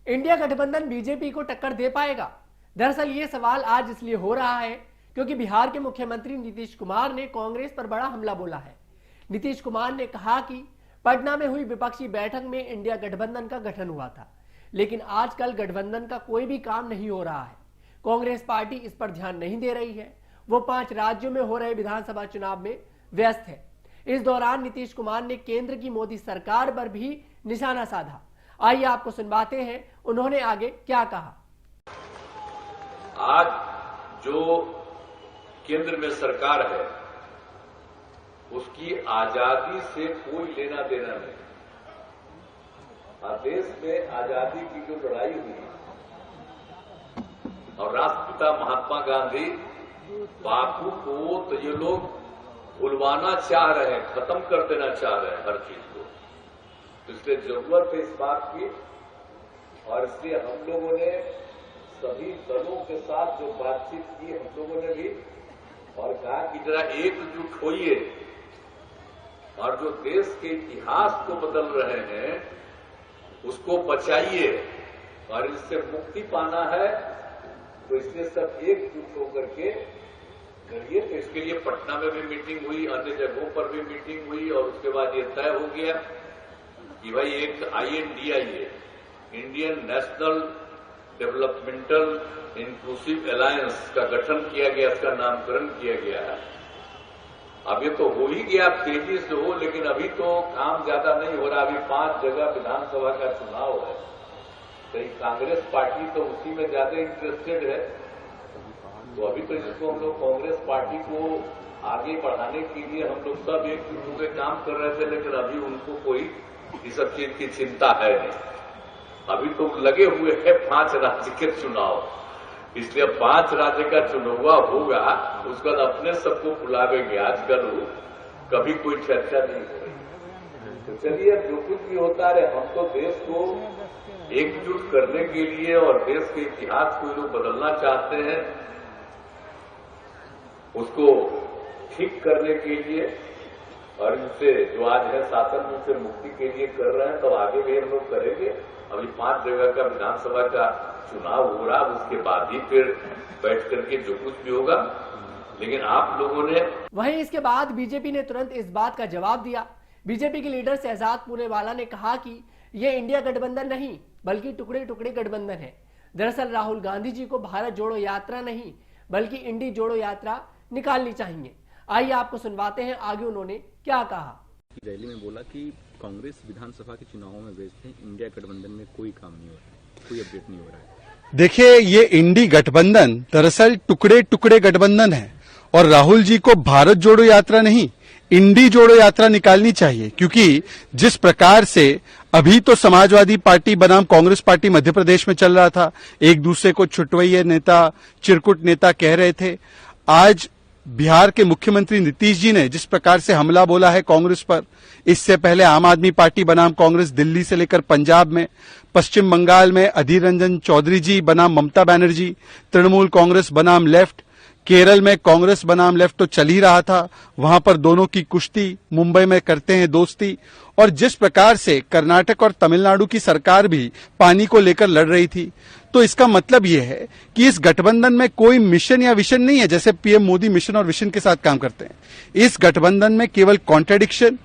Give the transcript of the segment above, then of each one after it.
India गठबंधन BJP को टक्कर दे पाएगा? दरअसल ये सवाल आज इसलिए हो रहा है क्योंकि बिहार के मुख्यमंत्री नीतीश कुमार ने कांग्रेस पर बड़ा हमला बोला है। नीतीश कुमार ने कहा कि पटना में हुई विपक्षी बैठक में इंडिया गठबंधन का गठन हुआ था, लेकिन आजकल गठबंधन का कोई भी काम नहीं हो रहा है। कांग्रेस पार्टी इस पर ध्यान नहीं दे रही है। वो 5 राज्यों में हो रहे विधानसभा चुनाव में व्यस्त है। इस दौरान नीतीश कुमार ने केंद्र की मोदी सरकार पर भी निशाना साधा। आइए आपको सुनवाते हैं उन्होंने आगे क्या कहा। आज जो केंद्र में सरकार है उसकी आजादी से कोई लेना देना नहीं। देश में आजादी की जो लड़ाई हुई और राष्ट्रपिता महात्मा गांधी बापू को तो ये लोग भुलवाना चाह रहे हैं, खत्म कर देना चाह रहे हैं हर चीज को। इसलिए जरूरत है इस बात की और इसलिए हम लोगों ने सभी दलों के साथ जो बातचीत की हम लोगों ने भी और कहा कि जरा एकजुट होइए और जो देश के इतिहास को बदल रहे हैं उसको बचाइए और इससे मुक्ति पाना है तो इसलिए सब एकजुट होकर के करिए। तो इसके लिए पटना में भी मीटिंग हुई, अन्य जगहों पर भी मीटिंग हुई और उसके बाद ये तय हो गया कि भाई एक INDI है, Indian national developmental inclusive alliance का गठन किया गया, इसका नामकरण किया गया है। अब ये तो हो ही गया, तेजी से हो, लेकिन अभी तो काम ज्यादा नहीं हो रहा। अभी 5 जगह विधानसभा का चुनाव है, तो कांग्रेस पार्टी तो उसी में ज्यादा इंटरेस्टेड है। तो अभी तो जिसको हम लोग कांग्रेस पार्टी को आगे बढ़ाने के लिए हम लोग सब एकजुट होकर काम कर रहे थे, लेकिन अभी उनको कोई इस सब चीज की चिंता है नहीं। अभी तो लगे हुए हैं 5 राज्य के चुनाव, इसलिए 5 राज्य का चुनाव होगा, उसके बाद अपने सबको बुलावेंगे। आजकल कभी कोई चर्चा नहीं हो रही। तो चलिए जो कुछ भी होता है, हम तो देश को एकजुट करने के लिए और देश के इतिहास को जो बदलना चाहते हैं उसको ठीक करने के लिए और इनसे जो आज है शासन से मुक्ति के लिए कर रहे हैं, तो आगे भी हम लोग करेंगे। अभी 5 जगह का विधानसभा का चुनाव हो रहा, उसके बाद ही फिर बैठ करके जो कुछ भी होगा। लेकिन आप लोगों ने वहीं इसके बाद बीजेपी ने तुरंत इस बात का जवाब दिया। बीजेपी के लीडर शहजाद पूरेवाला ने कहा कि ये इंडिया गठबंधन नहीं बल्कि टुकड़े टुकड़े गठबंधन है। दरअसल राहुल गांधी जी को भारत जोड़ो यात्रा नहीं बल्कि इंडी जोड़ो यात्रा निकालनी चाहिए। आइए आपको सुनवाते हैं आगे उन्होंने क्या कहा। रैली में बोला कि कांग्रेस विधानसभा के चुनावों में व्यस्त है, इंडिया गठबंधन में कोई काम नहीं हो रहा है, कोई अपडेट नहीं हो रहा है। देखिए, ये इंडी गठबंधन दरअसल टुकड़े टुकड़े गठबंधन है और राहुल जी को भारत जोड़ो यात्रा नहीं इंडी जोड़ो यात्रा निकालनी चाहिए, क्योंकि जिस प्रकार से अभी तो समाजवादी पार्टी बनाम कांग्रेस पार्टी मध्य प्रदेश में चल रहा था, एक दूसरे को छुटवैया नेता, चिरकुट नेता कह रहे थे। आज बिहार के मुख्यमंत्री नीतीश जी ने जिस प्रकार से हमला बोला है कांग्रेस पर, इससे पहले आम आदमी पार्टी बनाम कांग्रेस दिल्ली से लेकर पंजाब में, पश्चिम बंगाल में अधीर रंजन चौधरी जी बनाम ममता बनर्जी, तृणमूल कांग्रेस बनाम लेफ्ट, केरल में कांग्रेस बनाम लेफ्ट तो चल ही रहा था, वहां पर दोनों की कुश्ती, मुंबई में करते हैं दोस्ती। और जिस प्रकार से कर्नाटक और तमिलनाडु की सरकार भी पानी को लेकर लड़ रही थी, तो इसका मतलब यह है कि इस गठबंधन में कोई मिशन या विजन नहीं है, जैसे पीएम मोदी मिशन और विजन के साथ काम करते हैं। इस गठबंधन में केवल कॉन्ट्रडिक्शन,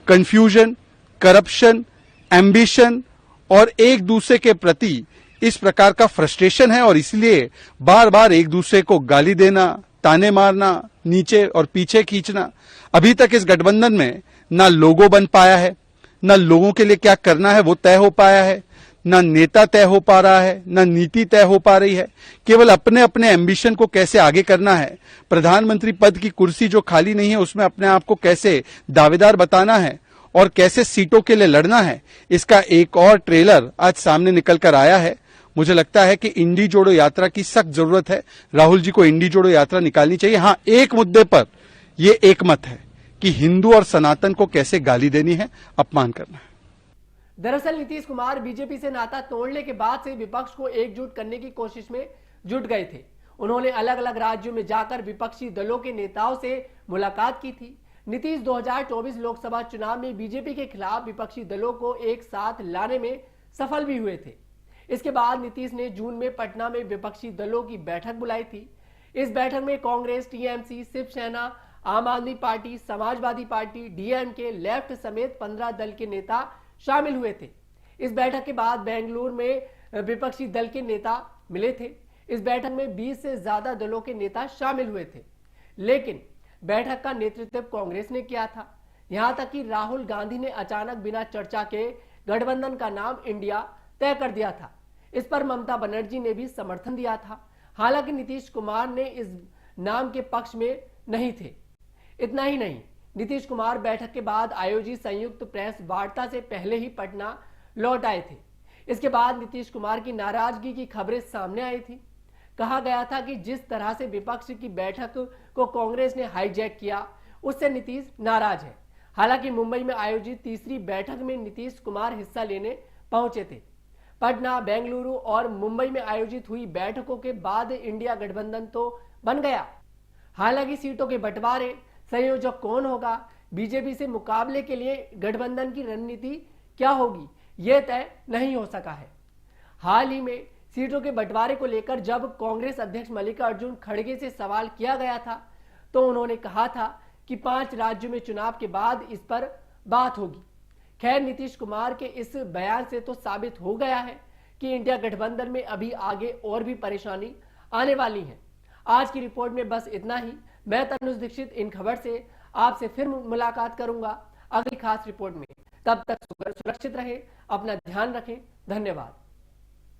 कंफ्यूजन, करप्शन, एम्बिशन और एक दूसरे के प्रति इस प्रकार का फ्रस्ट्रेशन है और इसलिए बार बार एक दूसरे को गाली देना, ताने मारना, नीचे और पीछे खींचना। अभी तक इस गठबंधन में ना लोगो बन पाया है, ना लोगों के लिए क्या करना है वो तय हो पाया है, ना नेता तय हो पा रहा है, ना नीति तय हो पा रही है। केवल अपने अपने एम्बिशन को कैसे आगे करना है, प्रधानमंत्री पद की कुर्सी जो खाली नहीं है उसमें अपने आप को कैसे दावेदार बताना है और कैसे सीटों के लिए लड़ना है, इसका एक और ट्रेलर आज सामने निकल कर आया है। मुझे लगता है कि इंडी जोड़ो यात्रा की सख्त जरूरत है। राहुल जी को इंडी जोड़ो यात्रा निकालनी चाहिए। हां, एक मुद्दे पर ये एक मत है कि हिंदू और सनातन को कैसे गाली देनी है, अपमान करना है। दरअसल नीतीश कुमार बीजेपी से नाता तोड़ने के बाद से विपक्ष को एकजुट करने की कोशिश में जुट गए थे। उन्होंने अलग अलग राज्यों में जाकर विपक्षी दलों के नेताओं से मुलाकात की थी। नीतीश 2024 लोकसभा चुनाव में बीजेपी के खिलाफ विपक्षी दलों को एक साथ लाने में सफल भी हुए थे। इसके बाद नीतीश ने जून में पटना में विपक्षी दलों की बैठक बुलाई थी। इस बैठक में कांग्रेस, टीएमसी, शिवसेना, आम आदमी party, Samajwadi party, DMK, left समेत 15 दल के नेता शामिल हुए थे। इस बैठक के बाद बेंगलुरु में विपक्षी दल के नेता मिले थे। इस बैठक में 20 से ज्यादा दलों के नेता शामिल हुए थे, लेकिन बैठक का नेतृत्व कांग्रेस ने किया था। यहां तक कि राहुल गांधी ने अचानक बिना चर्चा के गठबंधन का नाम इंडिया तय कर दिया था। इस पर ममता बनर्जी ने भी समर्थन दिया था। हालांकि नीतीश कुमार ने इस नाम के पक्ष में नहीं थे। इतना ही नहीं, नीतीश कुमार बैठक के बाद आयोजित संयुक्त प्रेस वार्ता से पहले ही पटना लौट आए थे। इसके बाद नीतीश कुमार की नाराजगी की खबरें सामने आई थी। कहा गया था कि जिस तरह से विपक्ष की बैठक को कांग्रेस ने हाईजैक किया, उससे नीतीश नाराज है। हालांकि मुंबई में आयोजित तीसरी बैठक में नीतीश कुमार हिस्सा लेने पहुंचे थे। पटना, बेंगलुरु और मुंबई में आयोजित हुई बैठकों के बाद इंडिया गठबंधन तो बन गया। हालांकि सीटों के बंटवारे, संयोजक कौन होगा, बीजेपी से मुकाबले के लिए गठबंधन की रणनीति क्या होगी, यह तय नहीं हो सका है। हाल ही में सीटों के बंटवारे को लेकर जब कांग्रेस अध्यक्ष मल्लिकार्जुन खड़गे से सवाल किया गया था, तो उन्होंने कहा था कि 5 राज्यों में चुनाव के बाद इस पर बात होगी। खैर, नीतीश कुमार के इस बयान से तो साबित हो गया है कि इंडिया गठबंधन में अभी आगे और भी परेशानी आने वाली है। आज की रिपोर्ट में बस इतना ही। मैं तनुज दीक्षित इन खबर से आपसे फिर मुलाकात करूंगा अगली खास रिपोर्ट में। तब तक सुरक्षित रहें, अपना ध्यान रखें। धन्यवाद।